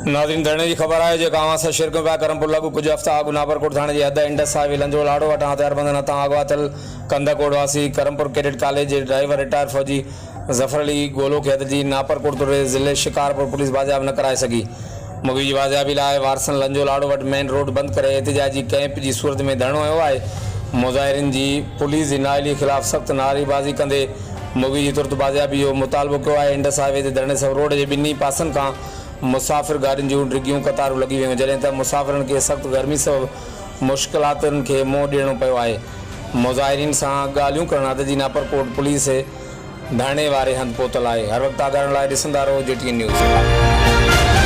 नाज़रीन धरने की खबर है जो गांव से शिरक पिया करमपुर लगू कुछ हफ़्ता अॻु नापरकोट थाने जी हद इंडस हाईवे लंजो लाड़ो वटां हथियारबंद हथां अगवा थियल कंदकोट वासी करमपुर कैडेट कॉलेज जे ड्राइवर रिटायर फौजी ज़फर अली गोलो खे अॼु जी नापरकोट तुरे ज़िले शिकारपुर पुलिस बाजियाब न कराए सघी। मुगी जी बाजियाबी लाइ वारसन लंजो लाड़ो वटि मेन रोड बंदि करे एहतिजाजी कैंप जी सूरत में धरणो आयो आहे। मुज़ाहिरीन जी पुलिस जी नाअहली ख़िलाफ़ सख़्त नारेबाज़ी कंदे मुगी जी तुर्त बाजियाबी जो मुतालबो कयो आहे। इंडस हाईवे ते धरणे सबबि रोड जे ॿिन्ही पासनि खां मुसाफ़िर गाड़ियुनि जूं डिगियूं कतारूं लॻी वियूं, जॾहिं त मुसाफ़िरनि खे सख़्त गर्मी सबबि मुश्किलातुनि खे मुंहुं ॾियणो पियो आहे। मुज़ाहिरीन सां ॻाल्हियूं करण अॼु जी नापरकोट पुलिस धरणे वारे हंधि पहुतल आहे। हर वक़्तु आगाहण लाइ ॾिसंदा रहो JTN न्यूज़।